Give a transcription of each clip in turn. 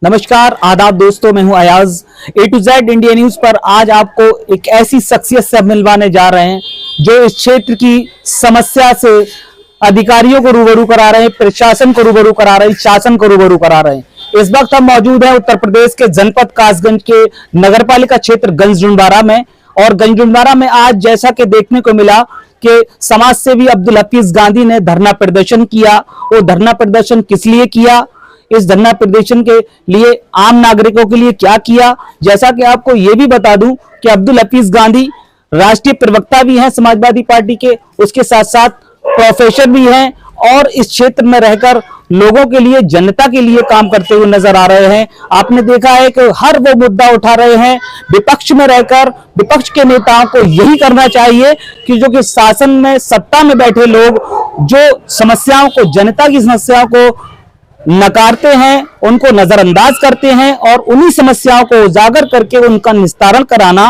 नमस्कार आदाब दोस्तों, मैं हूं Ayaz. A to Z India news पर आज आपको एक ऐसी शख्सियत से मिलवाने जा रहे हैं जो इस क्षेत्र की समस्या से अधिकारियों को रूबरू करा रहे हैं, प्रशासन को रूबरू करा रहे हैं, शासन को रूबरू करा रहे हैं। इस वक्त हम मौजूद हैं उत्तर प्रदेश के जनपद कासगंज के नगरपालिका क्षेत्र गंजडुंडवारा में। और गंजडुंडवारा में आज जैसा कि देखने को मिला कि समाज सेवी अब्दुल हफीज गांधी ने धरना प्रदर्शन किया। वो धरना प्रदर्शन किस लिए किया, इस धरना प्रदर्शन के लिए आम नागरिकों के लिए क्या किया, जैसा कि आपको यह भी बता दूं कि अब्दुल हफीज गांधी राष्ट्रीय प्रवक्ता भी हैं समाजवादी पार्टी के, उसके साथ साथ प्रोफेसर भी हैं और इस क्षेत्र में रहकर लोगों के लिए, जनता के लिए काम करते हुए नजर आ रहे हैं। आपने देखा है कि हर वो मुद्दा उठा रहे हैं। विपक्ष में रहकर विपक्ष के नेताओं को यही करना चाहिए कि जो कि शासन में, सत्ता में बैठे लोग जो समस्याओं को, जनता की समस्याओं को नकारते हैं, उनको नजरअंदाज करते हैं और उन्हीं समस्याओं को उजागर करके उनका निस्तारण कराना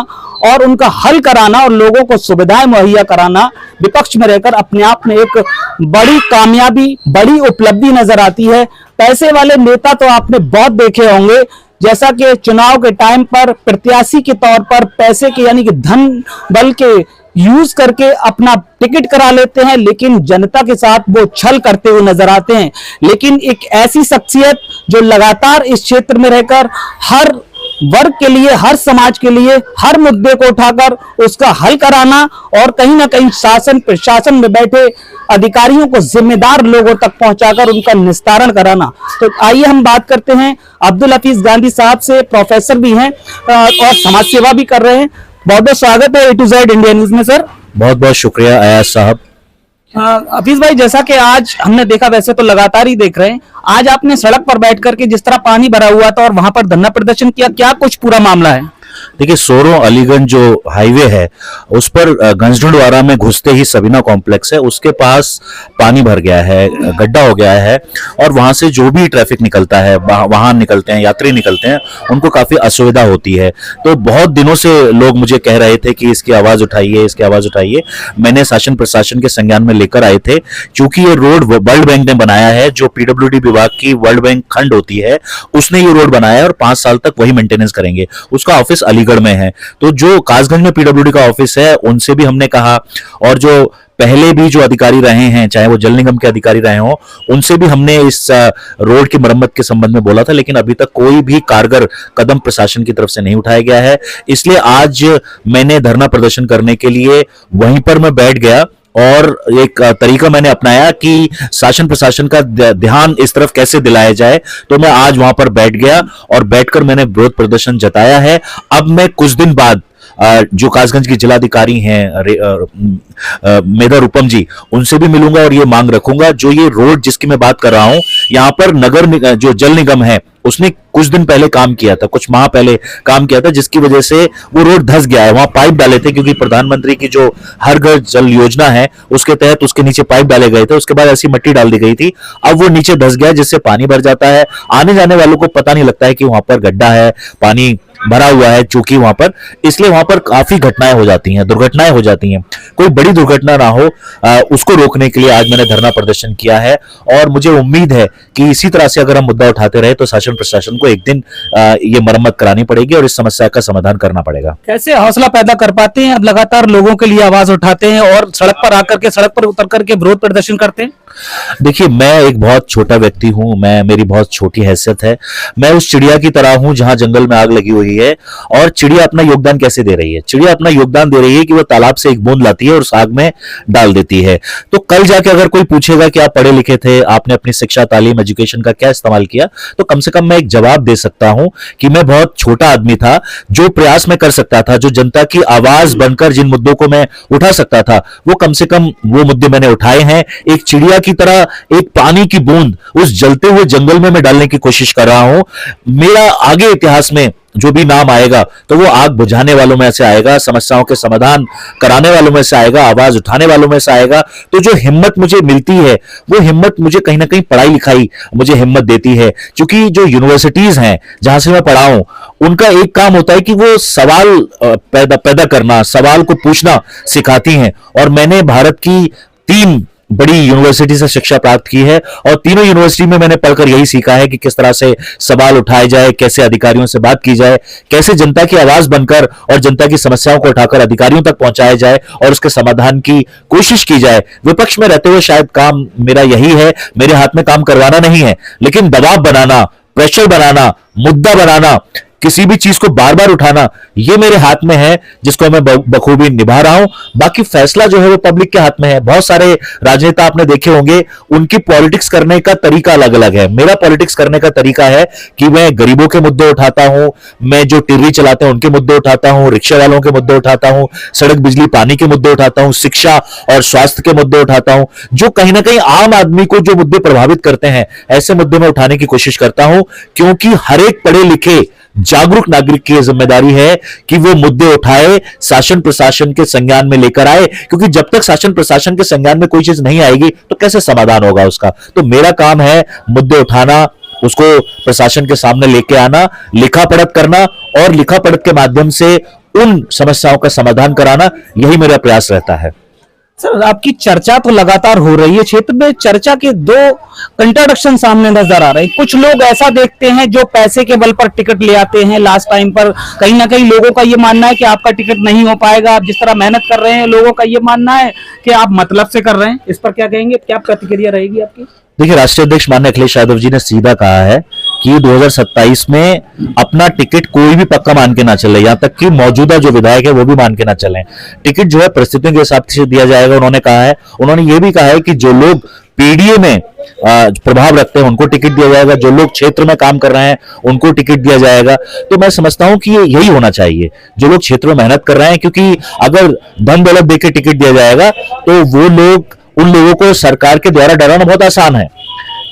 और उनका हल कराना और लोगों को सुविधाएं मुहैया कराना विपक्ष में रहकर अपने आप में एक बड़ी कामयाबी, बड़ी उपलब्धि नजर आती है। पैसे वाले नेता तो आपने बहुत देखे होंगे, जैसा कि चुनाव के टाइम पर प्रत्याशी के तौर पर पैसे के यानी कि धन बल के यूज करके अपना टिकट करा लेते हैं, लेकिन जनता के साथ वो छल करते हुए नजर आते हैं। लेकिन एक ऐसी शख्सियत जो लगातार इस क्षेत्र में रहकर हर वर्ग के लिए, हर समाज के लिए, हर मुद्दे को उठाकर उसका हल कराना और कहीं ना कहीं शासन प्रशासन में बैठे अधिकारियों को जिम्मेदार लोगों तक पहुंचाकर उनका निस्तारण कराना। तो आइए हम बात करते हैं अब्दुल हफीज गांधी साहब से। प्रोफेसर भी हैं और समाज सेवा भी कर रहे हैं। बहुत बहुत स्वागत है A to Z India news में सर। बहुत बहुत शुक्रिया अयाज साहब। हफीज भाई, जैसा कि आज हमने देखा, वैसे तो लगातार ही देख रहे हैं, आज आपने सड़क पर बैठ करके जिस तरह पानी भरा हुआ था और वहां पर धरना प्रदर्शन किया, क्या कुछ पूरा मामला है? देखिए, सोरो अलीगंज जो हाईवे है उस पर गंजडुंडवारा में घुसते ही सबीना कॉम्प्लेक्स है, उसके पास पानी भर गया है, गड्ढा हो गया है और वहां से जो भी ट्रैफिक निकलता है, वाहन निकलते हैं, यात्री निकलते हैं, उनको काफी असुविधा होती है। तो बहुत दिनों से लोग मुझे कह रहे थे कि इसकी आवाज उठाइए, इसकी आवाज उठाइए। मैंने शासन प्रशासन के संज्ञान में लेकर आए थे, क्योंकि ये रोड वर्ल्ड बैंक ने बनाया है, जो PWD विभाग की वर्ल्ड बैंक खंड होती है उसने ये रोड बनाया है और 5 साल तक वही मेंटेनेंस करेंगे। उसका ऑफिस अलीगढ़ में है। तो जो कासगंज में PWD का ऑफिस है उनसे भी हमने कहा, और जो पहले भी जो अधिकारी रहे हैं, चाहे वो जल निगम के अधिकारी रहे हो, उनसे भी हमने इस रोड की मरम्मत के संबंध में बोला था, लेकिन अभी तक कोई भी कारगर कदम प्रशासन की तरफ से नहीं उठाया गया है। इसलिए आज मैंने धरना प्रदर्शन करने के लिए वहीं पर मैं बैठ गया और एक तरीका मैंने अपनाया कि शासन प्रशासन का ध्यान इस तरफ कैसे दिलाया जाए। तो मैं आज वहां पर बैठ गया और बैठकर मैंने विरोध प्रदर्शन जताया है। अब मैं कुछ दिन बाद जो कासगंज की जिलाधिकारी हैं मेधा रूपम जी, उनसे भी मिलूंगा और ये मांग रखूंगा, जो ये रोड जिसकी मैं बात कर रहा हूं, यहाँ पर जो जल निगम है उसने कुछ दिन पहले काम किया था, कुछ माह पहले काम किया था, जिसकी वजह से वो रोड धंस गया है। वहां पाइप डाले थे, क्योंकि प्रधानमंत्री की जो हर घर जल योजना है उसके तहत उसके नीचे पाइप डाले गए थे, उसके बाद ऐसी मिट्टी डाल दी गई थी। अब वो नीचे धंस गया, जिससे पानी भर जाता है। आने जाने वालों को पता नहीं लगता है कि वहां पर गड्ढा है, पानी भरा हुआ है, चूंकि वहां पर, इसलिए वहां पर काफी घटनाएं हो जाती हैं, दुर्घटनाएं हो जाती हैं। कोई बड़ी दुर्घटना ना हो, उसको रोकने के लिए आज मैंने धरना प्रदर्शन किया है। और मुझे उम्मीद है कि इसी तरह से अगर हम मुद्दा उठाते रहे तो शासन प्रशासन को एक दिन ये मरम्मत करानी पड़ेगी और इस समस्या का समाधान करना पड़ेगा। कैसे हौसला पैदा कर पाते हैं, अब लगातार लोगों के लिए आवाज उठाते हैं और सड़क पर आकर के, सड़क पर उतर करके विरोध प्रदर्शन करते हैं? देखिए, मैं एक बहुत छोटा व्यक्ति हूं, मेरी बहुत छोटी हैसियत है। मैं उस चिड़िया की तरह हूं जहां जंगल में आग लगी हुई है, और चिड़िया अपना योगदान कैसे दे रही है? चिड़िया अपना योगदान दे रही है कि वो तालाब से एक बूंद लाती है और उस आग में डाल देती है। तो कल जाके अगर कोई पूछेगा कि आप पढ़े लिखे थे, आपने अपनी शिक्षा, तालीम, एजुकेशन का क्या इस्तेमाल किया, तो कम से कम मैं एक जवाब दे सकता हूं कि मैं बहुत छोटा आदमी था। जो प्रयास मैं कर सकता था, जो जनता की आवाज बनकर जिन मुद्दों को मैं उठा सकता था, वो कम से कम वो मुद्दे मैंने उठाए हैं। एक चिड़िया की तरह एक पानी की बूंद उस जलते हुए जंगल में मैं डालने की कोशिश कर रहा हूं। मेरा आगे इतिहास में जो भी नाम आएगा तो वो आग बुझाने वालों में से आएगा, समस्याओं के समाधान कराने वालों में से आएगा, आवाज उठाने वालों में से आएगा। तो जो हिम्मत मुझे मिलती है, वो हिम्मत मुझे कहीं ना कहीं पढ़ाई लिखाई मुझे हिम्मत देती है। क्योंकि जो यूनिवर्सिटीज हैं जहां से मैं पढ़ा हूं, उनका एक काम होता है कि वो सवाल पैदा करना, सवाल को पूछना सिखाती हैं। और मैंने भारत की 3 बड़ी यूनिवर्सिटी से शिक्षा प्राप्त की है और तीनों यूनिवर्सिटी में मैंने पढ़कर यही सीखा है कि किस तरह से सवाल उठाए जाए, कैसे अधिकारियों से बात की जाए, कैसे जनता की आवाज बनकर और जनता की समस्याओं को उठाकर अधिकारियों तक पहुंचाया जाए और उसके समाधान की कोशिश की जाए। विपक्ष में रहते हुए शायद काम मेरा यही है, मेरे हाथ में काम करवाना नहीं है, लेकिन दबाव बनाना, प्रेशर बनाना, मुद्दा बनाना, किसी भी चीज को बार बार उठाना, ये मेरे हाथ में है, जिसको मैं बखूबी निभा रहा हूं। बाकी फैसला जो है वो पब्लिक के हाथ में है। बहुत सारे राजनेता आपने देखे होंगे, उनकी पॉलिटिक्स करने का तरीका अलग अलग है। मेरा पॉलिटिक्स करने का तरीका है कि मैं गरीबों के मुद्दे उठाता हूं, मैं जो टिर्री चलाते हैं उनके मुद्दे उठाता हूं, रिक्शा वालों के मुद्दे उठाता हूं, सड़क बिजली पानी के मुद्दे उठाता हूं, शिक्षा और स्वास्थ्य के मुद्दे उठाता हूं, जो कहीं ना कहीं आम आदमी को जो मुद्दे प्रभावित करते हैं, ऐसे मुद्दे में उठाने की कोशिश करता हूं। क्योंकि हर एक पढ़े लिखे जागरूक नागरिक की जिम्मेदारी है कि वो मुद्दे उठाए, शासन प्रशासन के संज्ञान में लेकर आए, क्योंकि जब तक शासन प्रशासन के संज्ञान में कोई चीज नहीं आएगी तो कैसे समाधान होगा उसका। तो मेरा काम है मुद्दे उठाना, उसको प्रशासन के सामने लेके आना, लिखा पढ़त करना और लिखा पढ़त के माध्यम से उन समस्याओं का समाधान कराना, यही मेरा प्रयास रहता है। सर, आपकी चर्चा तो लगातार हो रही है, क्षेत्र में चर्चा के दो कंट्राडिक्शन सामने नजर आ रहे हैं। कुछ लोग ऐसा देखते हैं जो पैसे के बल पर टिकट ले आते हैं लास्ट टाइम पर, कहीं ना कहीं लोगों का ये मानना है कि आपका टिकट नहीं हो पाएगा, आप जिस तरह मेहनत कर रहे हैं, लोगों का ये मानना है कि आप मतलब से कर रहे हैं। इस पर क्या कहेंगे, क्या प्रतिक्रिया रहेगी आपकी? देखिए, राष्ट्रीय अध्यक्ष माननीय अखिलेश यादव जी ने सीधा कहा है कि 2027 में अपना टिकट कोई भी पक्का मान के ना चले, यहां तक कि मौजूदा जो विधायक है वो भी मान के ना चले। टिकट जो है परिस्थितियों के हिसाब से दिया जाएगा, उन्होंने कहा है। उन्होंने ये भी कहा है कि जो लोग पीडीए में प्रभाव रखते हैं उनको टिकट दिया जाएगा, जो लोग क्षेत्र में काम कर रहे हैं उनको टिकट दिया जाएगा। तो मैं समझता हूं कि ये यही होना चाहिए, जो लोग क्षेत्र में मेहनत कर रहे हैं, क्योंकि अगर धन दौलत देकर टिकट दिया जाएगा तो वो लोग, उन लोगों को सरकार के द्वारा डराना बहुत आसान है।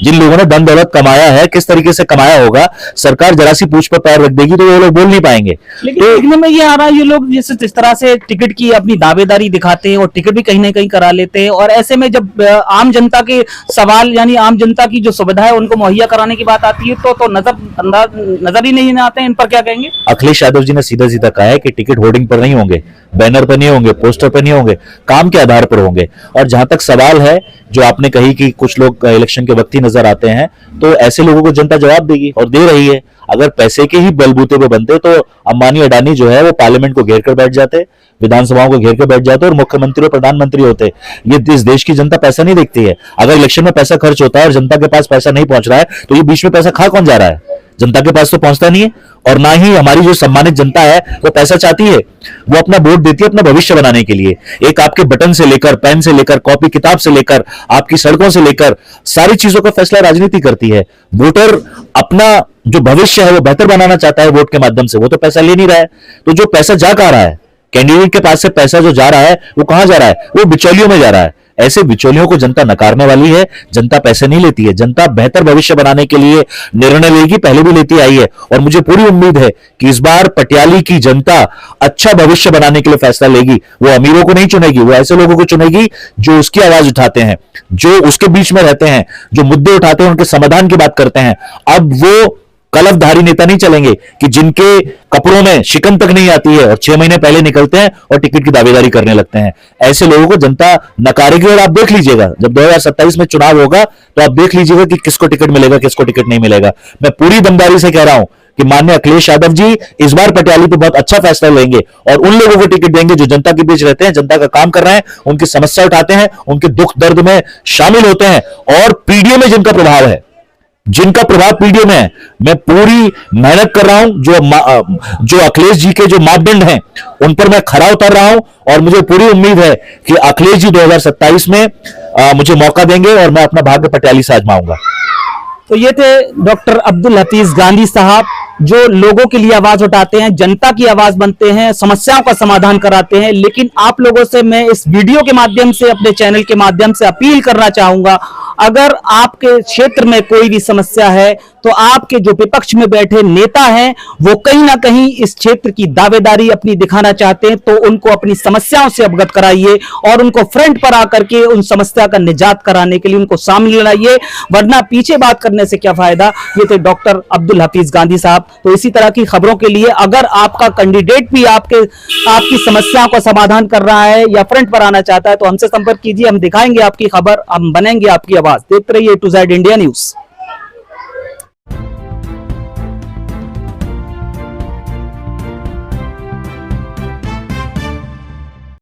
जिन लोगों ने धन दौलत कमाया है, किस तरीके से कमाया होगा, सरकार जरा सी पूंछ पर पैर रख देगी तो वो लोग बोल नहीं पाएंगे। लेकिन देखने में ये आ रहा है, ये लोग जिस तरह से टिकट की अपनी दावेदारी दिखाते हैं और टिकट भी कहीं ना कहीं करा लेते हैं, और ऐसे में जब आम जनता के सवाल यानी आम जनता की जो सुविधा है उनको मुहैया कराने की बात आती है तो नजर ही नहीं आते हैं। इन पर क्या कहेंगे? अखिलेश यादव जी ने सीधा सीधा कहा है कि टिकट होर्डिंग पर नहीं होंगे, बैनर पर नहीं होंगे, पोस्टर पर नहीं होंगे, काम के आधार पर होंगे। और जहां तक सवाल है जो आपने कही कि कुछ लोग इलेक्शन के वक्त ही नजर आते हैं, तो ऐसे लोगों को जनता जवाब देगी और दे रही है। अगर पैसे के ही बलबूते पे बनते तो अंबानी अडानी जो है वो पार्लियामेंट को घेर कर बैठ जाते, विधानसभाओं को घेर कर बैठ जाते और मुख्यमंत्री और प्रधानमंत्री होते। ये इस देश की जनता पैसा नहीं देखती है। अगर इलेक्शन में पैसा खर्च होता है और जनता के पास पैसा नहीं पहुंच रहा है तो ये बीच में पैसा खा कौन जा रहा है? जनता के पास तो पहुंचता नहीं है। और ना ही हमारी जो सम्मानित जनता है वो पैसा चाहती है, वो अपना वोट देती है अपना भविष्य बनाने के लिए। एक आपके बटन से लेकर, पेन से लेकर, कॉपी किताब से लेकर, आपकी सड़कों से लेकर सारी चीजों का फैसला राजनीति करती है। वोटर अपना जो भविष्य है वो बेहतर बनाना चाहता है वोट के माध्यम से, वो तो पैसा ले नहीं रहा है। तो जो पैसा जा कहां रहा है, कैंडिडेट के पास से पैसा जो जा रहा है वो कहां जा रहा है? वो बिचौलियों में जा रहा है। ऐसे बिचौलियों को जनता नकारने वाली है। जनता पैसे नहीं लेती है, जनता बेहतर भविष्य बनाने के लिए निर्णय लेगी, पहले भी लेती आई है। और मुझे पूरी उम्मीद है कि इस बार पटियाली की जनता अच्छा भविष्य बनाने के लिए फैसला लेगी। वो अमीरों को नहीं चुनेगी, वो ऐसे लोगों को चुनेगी जो उसकी आवाज उठाते हैं, जो उसके बीच में रहते हैं, जो मुद्दे उठाते हैं उनके समाधान की बात करते हैं। अब वो कलफधारी नेता नहीं चलेंगे कि जिनके कपड़ों में शिकन तक नहीं आती है और 6 महीने पहले निकलते हैं और टिकट की दावेदारी करने लगते हैं। ऐसे लोगों को जनता नकारेगी। और आप देख लीजिएगा जब 2027 में चुनाव होगा तो आप देख लीजिएगा कि किसको टिकट मिलेगा, किसको टिकट नहीं मिलेगा। मैं पूरी दमदारी से कह रहा हूं कि माननीय अखिलेश यादव जी इस बार पटियाली पे बहुत अच्छा फैसला लेंगे और उन लोगों को टिकट देंगे जो जनता के बीच रहते हैं, जनता का काम कर रहे हैं, उनकी समस्या उठाते हैं, उनके दुख दर्द में शामिल होते हैं। और पीडीए में जिनका प्रभाव है, जिनका प्रभाव पीडीए में है, मैं पूरी मेहनत कर रहा हूं। जो अखिलेश जी के जो मापदंड हैं उन पर मैं खरा उतर रहा हूं और मुझे पूरी उम्मीद है कि अखिलेश जी 2027 में मुझे मौका देंगे और मैं अपना भाग्य पटियाली से आजमाऊंगा। तो ये थे डॉक्टर अब्दुल हफीज गांधी साहब, जो लोगों के लिए आवाज उठाते हैं, जनता की आवाज बनते हैं, समस्याओं का समाधान कराते हैं। लेकिन आप लोगों से मैं इस वीडियो के माध्यम से, अपने चैनल के माध्यम से अपील करना चाहूंगा, अगर आपके क्षेत्र में कोई भी समस्या है तो आपके जो विपक्ष में बैठे नेता हैं वो कहीं ना कहीं इस क्षेत्र की दावेदारी अपनी दिखाना चाहते हैं, तो उनको अपनी समस्याओं से अवगत कराइए और उनको फ्रंट पर आकर के उन समस्या का निजात कराने के लिए उनको सामने लाइए, वरना पीछे बात करने से क्या फायदा। ये थे डॉक्टर अब्दुल हफीज गांधी साहब। तो इसी तरह की खबरों के लिए अगर आपका कैंडिडेट भी आपकी समस्याओं का समाधान कर रहा है या फ्रंट पर आना चाहता है तो हमसे संपर्क कीजिए, हम दिखाएंगे आपकी खबर, हम बनेंगे आपकी आवाज। देखते रहिए A to Z India news.